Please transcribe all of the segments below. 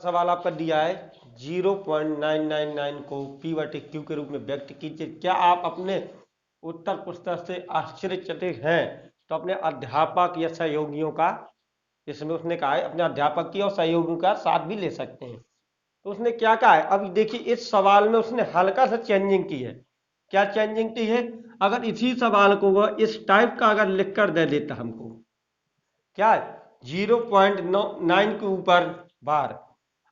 सवाल आपका दिया है 0.999 को P बटे Q के रूप में व्यक्त कीजिए। क्या आप अपने उत्तर पुस्तक से आश्चर्यचकित हैं? तो अपने अध्यापक या सहयोगियों का, इसमें उसने कहा है अपने अध्यापक की और सहयोगियों का साथ भी ले सकते हैं। तो उसने क्या कहा है, अब देखिए इस सवाल में उसने हल्का सा चेंजिंग की है। क्या चेंजिंग की है? अगर इसी सवाल को वह इस टाइप का अगर लिख कर दे देता हमको, क्या 0.9 के ऊपर बार,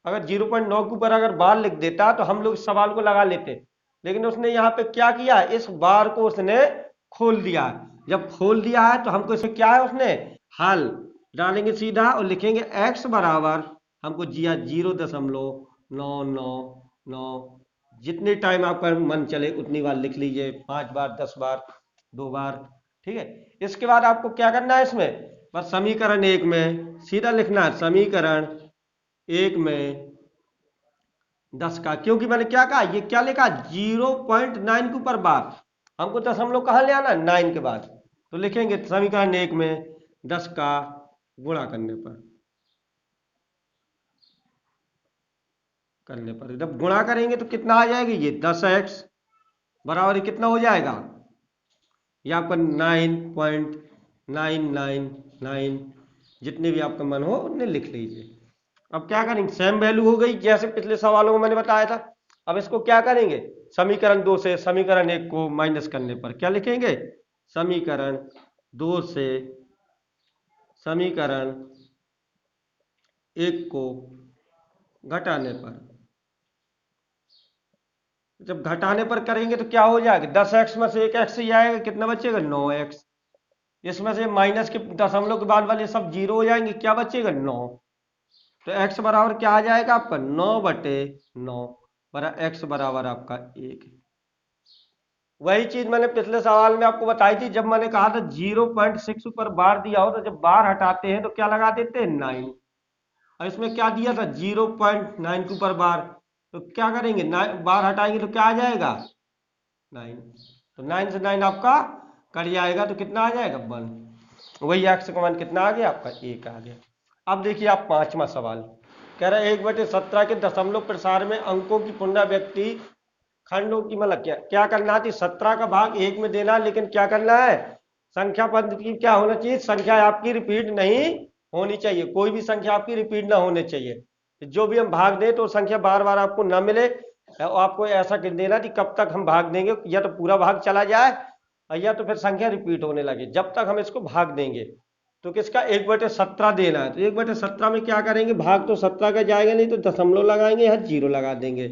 अगर 0.9 के ऊपर अगर बार लिख देता तो हम लोग इस सवाल को लगा लेते। लेकिन उसने यहाँ पे क्या किया, इस बार को उसने खोल दिया। जब खोल दिया है तो हमको इसे क्या है, उसने हल डालेंगे सीधा और लिखेंगे x बराबर हमको जिया 0.999, जितने टाइम आपका मन चले उतनी बार लिख लीजिए, 5 बार 10 बार 2 बार, ठीक है। इसके बाद आपको क्या करना है, इसमें बस समीकरण 1 में सीधा लिखना है, समीकरण 1 में 10 का, क्योंकि मैंने क्या कहा, ये क्या लिखा 0.9 के ऊपर बार, हमको दशमलव कहाँ ले आना 9 के बाद, तो लिखेंगे समीकरण 1 में 10 का गुणा करने पर जब गुणा करेंगे तो कितना आ जाएगा, ये 10x बराबर कितना हो जाएगा, ये आपका 9.999, जितने भी आपका मन हो उतने लिख लीजिए। अब क्या करेंगे, सेम वैल्यू हो गई जैसे पिछले सवालों में मैंने बताया था। अब इसको क्या करेंगे, समीकरण 2 से समीकरण 1 को माइनस करने पर क्या लिखेंगे, समीकरण 2 से समीकरण 1 को घटाने पर, जब घटाने पर करेंगे तो क्या हो जाएगा, 10x में से एक x ही आएगा, कितना बचेगा 9x, इसमें से माइनस के दशमलव के बाद वाले सब जीरो हो जाएंगे, क्या बचेगा 9, तो x बराबर क्या आ जाएगा आपका 9/9 बराबर x बराबर आपका 1। वही चीज मैंने पिछले सवाल में आपको बताई थी, जब मैंने कहा था 0.6 ऊपर बार दिया हो तो जब बार हटाते हैं तो क्या लगा देते हैं 9, और इसमें क्या दिया था 0.9 के ऊपर बार, तो क्या करेंगे बार हटाएंगे तो क्या आ जाएगा 9, तो 9 से 9 आपका कट जाएगा तो कितना आ जाएगा 1, वही x का मान कितना आ गया आपका 1 आ गया। अब देखिए आप पांचवा सवाल कह रहा है 1/17 के दशमलव प्रसार में अंकों की पुनरावृत्ति खंडों की, मतलब क्या करना थी, 17 का भाग 1 में देना, लेकिन क्या करना है, संख्या पद की क्या होना चाहिए, संख्या आपकी रिपीट नहीं होनी चाहिए, कोई भी संख्या आपकी रिपीट ना होनी चाहिए, जो भी हम भाग दें तो संख्या बार बार आपको ना मिले, और आपको ऐसा कर देना कि कब तक हम भाग देंगे, या तो पूरा भाग चला जाए या तो फिर संख्या रिपीट होने लगे, जब तक हम इसको भाग देंगे। तो किसका 1/17 देना है, तो 1/17 में क्या करेंगे, भाग तो 17 का जाएगा नहीं तो दशमलव लगाएंगे, यहाँ 0 लगा देंगे,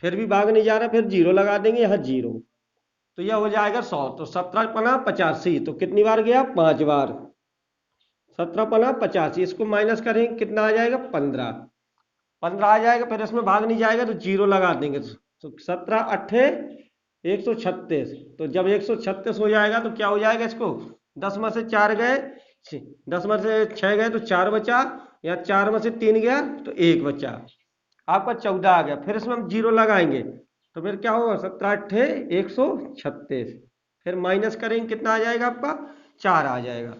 फिर भी भाग नहीं जा रहा, फिर 0 लगा देंगे, यहाँ 0, तो यह हो जाएगा 100, तो 17 पना 85, तो कितनी बार गया 5 बार, 17 पना 85, इसको माइनस करेंगे कितना आ जाएगा 15 आ जाएगा, फिर इसमें भाग नहीं जाएगा तो 0 लगा देंगे, तो 17 अट्ठे 136, तो जब 136 हो जाएगा तो क्या हो जाएगा, इसको 10 में से 4 गए, 10 में से 6 गए तो 4 बचा, या 4 में से 3 गया तो 1 बचा, आपका 14 आ गया, फिर इसमें हम 0 लगाएंगे तो फिर क्या होगा 17 अट्ठे 136, फिर माइनस करेंगे कितना आ जाएगा आपका 4 आ जाएगा,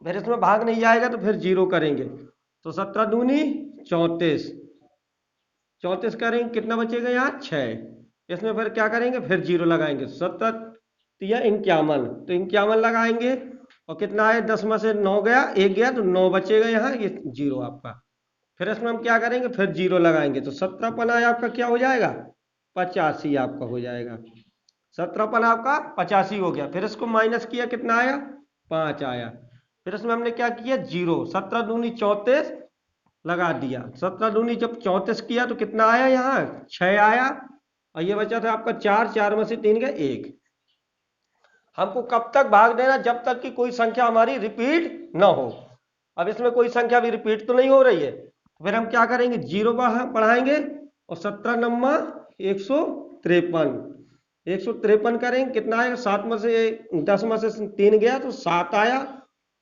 फिर इसमें भाग नहीं जाएगा तो फिर 0 करेंगे, तो 17 दूनी 34, 34 करेंगे कितना बचेगा यहाँ 6, इसमें फिर क्या करेंगे फिर 0 लगाएंगे, 17 या 51, तो 51 लगाएंगे और कितना है 10 में से 9 गया 1 गया तो 9 बचेगा यहाँ, ये 0 आपका, फिर इसमें हम क्या करेंगे फिर 0 लगाएंगे, तो 17 पना आपका क्या हो जाएगा 85 आपका हो जाएगा, 17 पना आपका 85 हो गया, फिर इसको माइनस किया कितना आया 5 आया, फिर इसमें हमने क्या किया 0, 17 दूनी 34 लगा दिया, 17 दूनी जब 34 किया तो कितना आया यहाँ 6 आया, और ये बचा था आपका 4, 4 में से 3 गया 1। हमको कब तक भाग देना, जब तक कि कोई संख्या हमारी रिपीट ना हो, अब इसमें कोई संख्या भी रिपीट तो नहीं हो रही है, तो फिर हम क्या करेंगे 0 बढ़ाएंगे और 17 नम्मा 153, 153 करेंगे कितना आएगा, 7 में से 10 में से 3 गया तो 7 आया,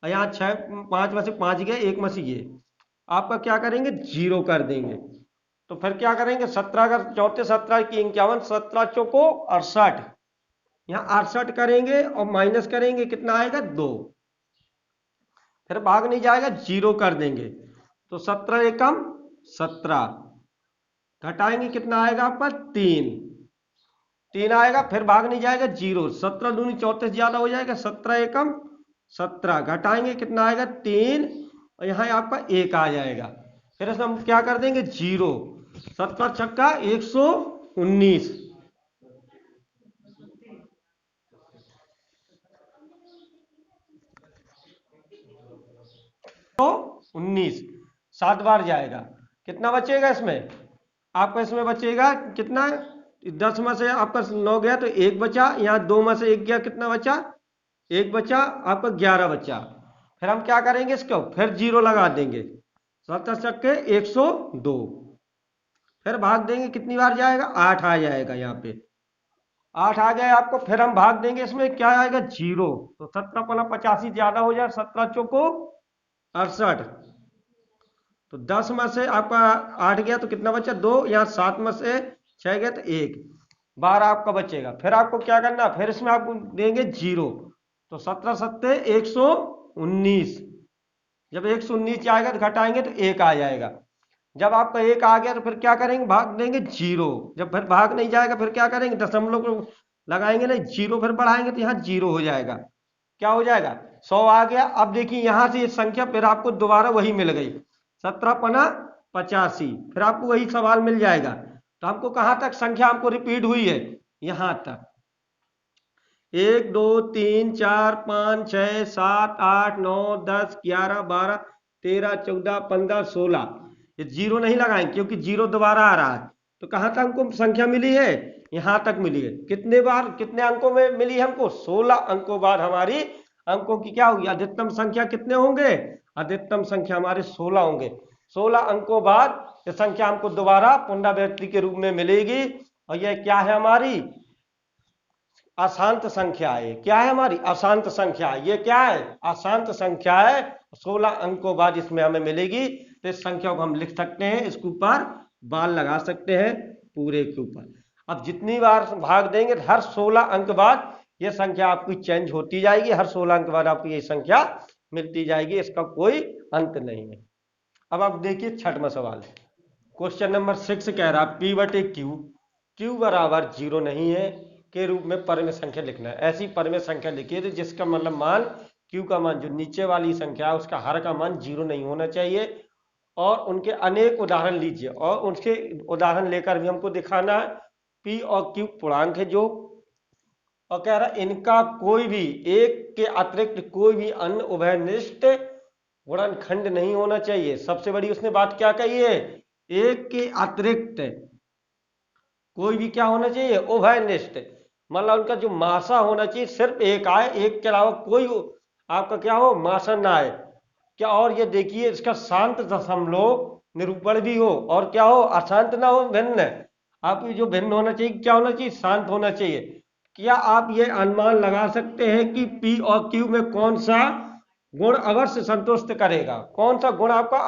और यहाँ 6 5 में से 5 गया 1 में से ये आपका क्या करेंगे 0 कर देंगे, तो फिर क्या करेंगे 17 का 34 17 की 51, 17 चौको 68, यहाँ 68 करेंगे और माइनस करेंगे कितना आएगा 2, फिर भाग नहीं जाएगा 0 कर देंगे, तो 17 एकम 17 घटाएंगे कितना आएगा आपका 3 आएगा, फिर भाग नहीं जाएगा 0, 17 दूनी 34 ज्यादा हो जाएगा, 17 एकम 17 घटाएंगे कितना आएगा 3, और यहाँ आपका 1 आ जाएगा। फिर इसमें हम क्या कर देंगे 0, 17 छक्का 119, तो 19 7 बार जाएगा, कितना बचेगा इसमें आपका, इसमें बचेगा कितना, 10 में से आपका 9 गया तो 1 बचा, यहाँ 2 में से 1 गया, कितना बचा 1 बचा, आपका 11 बचा। फिर हम क्या करेंगे इसको, फिर 0 लगा देंगे, 17 छक्के 102, फिर भाग देंगे कितनी बार जाएगा 8 आ जाएगा, यहाँ पे 8 आ गया आपको, फिर हम भाग देंगे इसमें क्या आएगा 0, तो 17 पना 85 ज्यादा हो जाए, 17 चौको 68, तो 10 में से आपका 8 गया तो कितना बचा 2, यहाँ 7 में से 6 गया तो 1, 12 आपका बचेगा। फिर आपको क्या करना, फिर इसमें आपको देंगे 0, तो 17 सत्ते 119, जब 119 आएगा तो घटाएंगे तो 1 आ जाएगा, जब आपका 1 आ गया तो फिर क्या करेंगे भाग देंगे 0, जब फिर भाग नहीं जाएगा फिर क्या करेंगे दशमलव को लगाएंगे ना 0, फिर बढ़ाएंगे तो यहाँ 0 हो जाएगा, क्या हो जाएगा 100 आ गया। अब देखिए यहां से ये संख्या फिर आपको दोबारा वही मिल गई, 17 पना 85, फिर आपको वही सवाल मिल जाएगा। तो हमको कहां तक संख्या हमको रिपीट हुई है, यहां तक 1 2 3 4 5 6 7 8 9 10 11 12 13 14 15 16, ये 0 नहीं लगाएंगे क्योंकि 0 दोबारा आ रहा है, तो कहां तक हमको संख्या मिली है, यहां तक मिली है। कितने बार कितने अंकों में मिली हमको, 16 अंकों बाद हमारी अंकों की क्या होगी, अधिकतम संख्या कितने होंगे, अधिकतम संख्या हमारे 16 होंगे, 16 अंकों बाद ये संख्या हमको दोबारा पुनरावृत्ति के रूप में मिलेगी, और यह क्या है हमारी अशांत संख्या है, क्या है हमारी अशांत संख्या, ये क्या है अशांत संख्या है, 16 अंकों बाद इसमें हमें मिलेगी, तो इस संख्या को हम लिख सकते हैं, इसके ऊपर बाल लगा सकते हैं पूरे के ऊपर। अब जितनी बार भाग देंगे हर 16 अंक बाद ये संख्या आपकी चेंज होती जाएगी, हर 16 अंक बाद आपको ये संख्या मिलती जाएगी, इसका कोई अंत नहीं है। अब आप देखिए छठवां सवाल, क्वेश्चन नंबर 6 कह रहा पी बटे क्यू बराबर 0 नहीं है के रूप में परिमेय संख्या लिखना है। ऐसी परिमेय संख्या लिखिए जिसका मतलब मान क्यू का मान जो नीचे वाली संख्या है उसका हर का मान 0 नहीं होना चाहिए, और उनके अनेक उदाहरण लीजिए, और उनके उदाहरण लेकर भी हमको दिखाना है। पी और क्यू पूर्णांक है जो, और कह रहा इनका कोई भी एक के अतिरिक्त कोई भी अन्य उभयनिष्ठ गुणनखंड नहीं होना चाहिए। सबसे बड़ी उसने बात क्या कही है, एक के अतिरिक्त कोई भी क्या होना चाहिए उभयनिष्ठ, मतलब उनका जो मासा होना चाहिए सिर्फ एक आए, एक के अलावा कोई आपका क्या हो मासा ना आए क्या, और ये देखिए इसका शांत दशमलव निरूपण भी हो, और क्या हो अशांत ना हो भिन्न, आपकी जो भिन्न होना चाहिए क्या होना चाहिए शांत होना चाहिए। क्या आप ये अनुमान लगा सकते हैं कि पी और क्यू में कौन सा गुण अवश्य संतुष्ट करेगा, कौन सा गुण आपका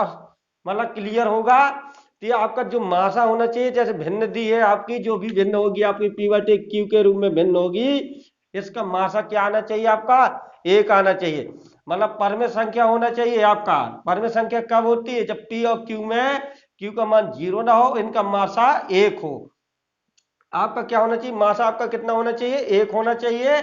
मतलब क्लियर होगा, तो ये आपका जो मासा होना चाहिए, जैसे भिन्न दी है आपकी जो भी भिन्न होगी आपकी पी बटे क्यू के रूप में भिन्न होगी, इसका मासा क्या आना चाहिए आपका 1 आना चाहिए, मतलब परमेय संख्या होना चाहिए आपका। परमेय संख्या कब होती है, जब पी और क्यू में क्यू का मान 0 ना हो, इनका मासा 1 हो। आपका क्या होना चाहिए मासा आपका कितना होना चाहिए 1 होना चाहिए,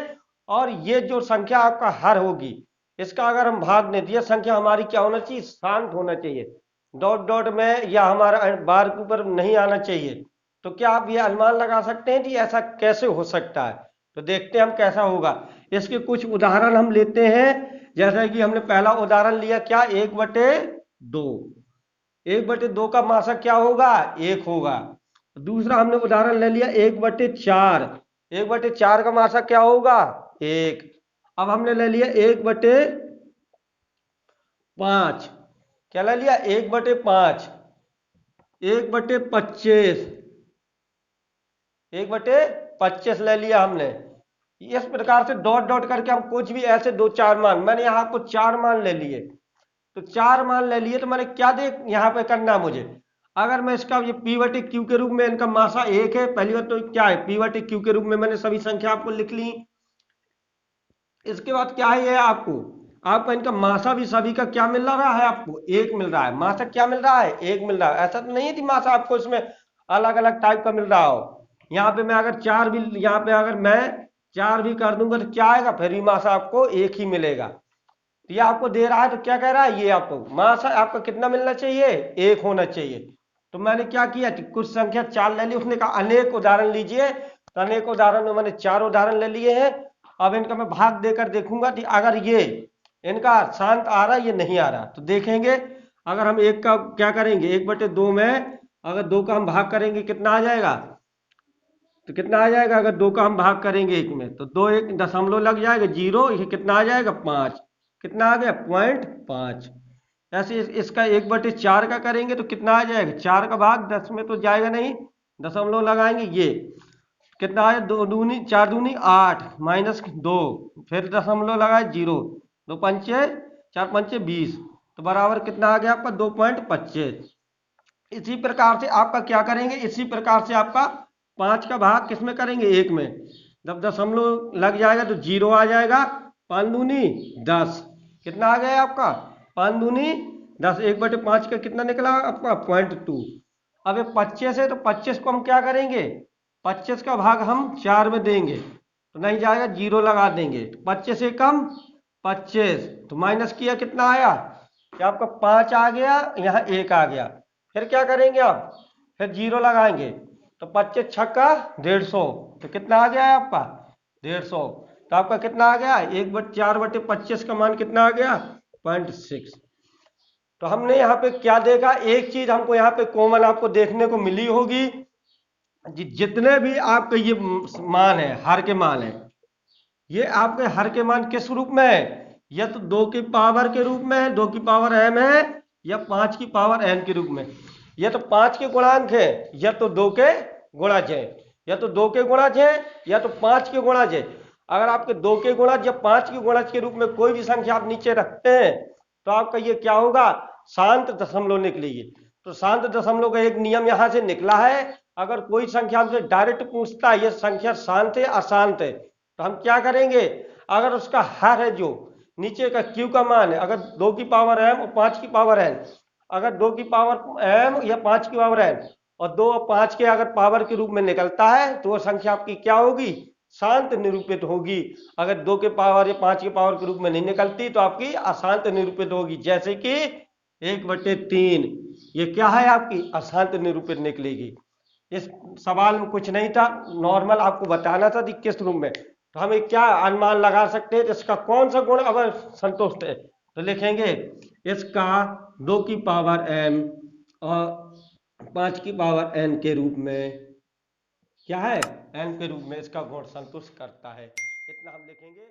और ये जो संख्या आपका हर होगी इसका अगर हम भाग दें तो यह संख्या हमारी क्या होना चाहिए शांत होना चाहिए, डॉट डॉट में या हमारा बार के ऊपर नहीं आना चाहिए। तो क्या आप ये अनुमान लगा सकते हैं कि ऐसा कैसे हो सकता है, तो देखते हैं हम कैसा होगा। इसके कुछ उदाहरण हम लेते हैं, जैसा कि हमने पहला उदाहरण लिया क्या 1/2, 1/2 का मासा क्या होगा 1 होगा। दूसरा हमने उदाहरण ले लिया 1/4, 1/4 का मासा क्या होगा 1। अब हमने ले लिया 1/5, क्या ले लिया 1/5, 1/25, 1/25 ले लिया हमने। इस प्रकार से डॉट डॉट करके हम कुछ भी ऐसे 2-4 मान, मैंने यहाँ आपको 4 मान ले लिए, तो 4 मान ले लिए तो मैंने क्या देख यहाँ पे करना मुझे, अगर मैं इसका ये पी बटे क्यू के रूप में इनका मासा 1 है, पहली बात तो क्या है पी बटे क्यू के रूप में मैंने सभी संख्या आपको लिख ली। इसके बाद क्या है ये आपको आपका इनका मासा भी सभी का क्या मिल रहा है, आपको एक मिल रहा है। मासा क्या मिल रहा है, एक मिल रहा है। ऐसा तो नहीं है कि मासा आपको इसमें अलग अलग टाइप का मिल रहा हो। यहाँ पे मैं अगर चार भी, यहाँ पे अगर मैं चार भी कर दूंगा तो क्या आएगा, फिर भी मासा आपको एक ही मिलेगा। तो ये आपको दे रहा है तो क्या कह रहा है, ये आपको मासा आपका कितना मिलना चाहिए, एक होना चाहिए। तो मैंने क्या किया कि कुछ संख्या चार ले ली, उसने कहा अनेक उदाहरण लीजिए, तो अनेक उदाहरण में मैंने चार उदाहरण ले लिए हैं। अब इनका मैं भाग देकर देखूंगा कि अगर ये इनका शांत आ रहा है ये नहीं आ रहा, तो देखेंगे। अगर हम एक का क्या करेंगे, एक बटे दो में अगर दो का हम भाग करेंगे कितना आ जाएगा, तो कितना आ जाएगा, अगर दो का हम भाग करेंगे एक में तो दो एक दशमलव लग जाएगा, जीरो, ये कितना आ जाएगा, पाँच। कितना आ गया, 0.5। ऐसे इसका एक बटे चार का करेंगे तो कितना आ जाएगा, चार का भाग 10 में तो जाएगा नहीं, दशमलव लगाएंगे, ये कितना आया, दो दूनी चार दूनी आठ, माइनस दो, फिर दशमलव लगाए, जीरो, दो पंचे चार पंचे 20, तो बराबर कितना आ गया आपका, 2.25। इसी प्रकार से आपका क्या करेंगे, इसी प्रकार से आपका पांच का भाग किसमें करेंगे, एक में। जब दशमलव लग जाएगा तो जीरो आ जाएगा, पाँच दूनी 10, कितना आ गया आपका, पाँच दूनी 10, एक बटे पाँच का कितना निकला आपका, 0.2। अब ये 25 है तो 25 को हम क्या करेंगे, 25 का भाग हम चार में देंगे तो नहीं जाएगा, जीरो लगा देंगे, तो 25 से कम 25, तो माइनस किया कितना आया, कि आपका 5 आ गया, यहाँ एक आ गया। फिर क्या करेंगे आप, फिर जीरो लगाएंगे, तो 25 छक्का 150, तो कितना आ गया है आपका, 150। तो आपका कितना आ गया, एक बट चार बटे 25 का मान कितना आ गया, 0.6। तो हमने यहाँ पे क्या देखा, एक चीज हमको यहाँ पे कॉमन आपको देखने को मिली होगी, जितने भी आपके ये मान है, हर के मान है, ये आपके हर के मान किस रूप में है, या तो दो की पावर के रूप में है, दो की पावर m है, या पांच की पावर n के रूप में। या तो पांच के गुणांक है, या तो दो के गुणज है, या तो दो के गुणज है, या तो पांच के गुणज है। अगर आपके दो के गुणज या पांच के गुणज के रूप में कोई भी संख्या आप नीचे रखते हैं तो आपका ये क्या होगा, शांत दशमलव निकलेगी। तो शांत दशमलव का एक नियम यहां से निकला है, अगर कोई संख्या हमसे डायरेक्ट पूछता है ये संख्या शांत है अशांत है, तो हम क्या करेंगे, अगर उसका हर है जो नीचे का क्यू का मान है, अगर दो की पावर m और पांच की पावर n, अगर दो की पावर m या पांच की पावर n और दो और पांच के अगर पावर के रूप में निकलता है तो वो संख्या आपकी क्या होगी, शांत निरूपित होगी। अगर दो के पावर या पांच के पावर के रूप में नहीं निकलती तो आपकी अशांत निरूपित होगी, जैसे कि 1/3, ये क्या है, आपकी अशांत निरूपित निकलेगी। इस सवाल में कुछ नहीं था, नॉर्मल आपको बताना था कि किस रूप में। तो हमें क्या अनुमान लगा सकते हैं, इसका कौन सा गुण अगर संतुष्ट है, तो लिखेंगे इसका दो की पावर m और पांच की पावर n के रूप में क्या है, n के रूप में इसका गुण संतुष्ट करता है, इतना हम लिखेंगे।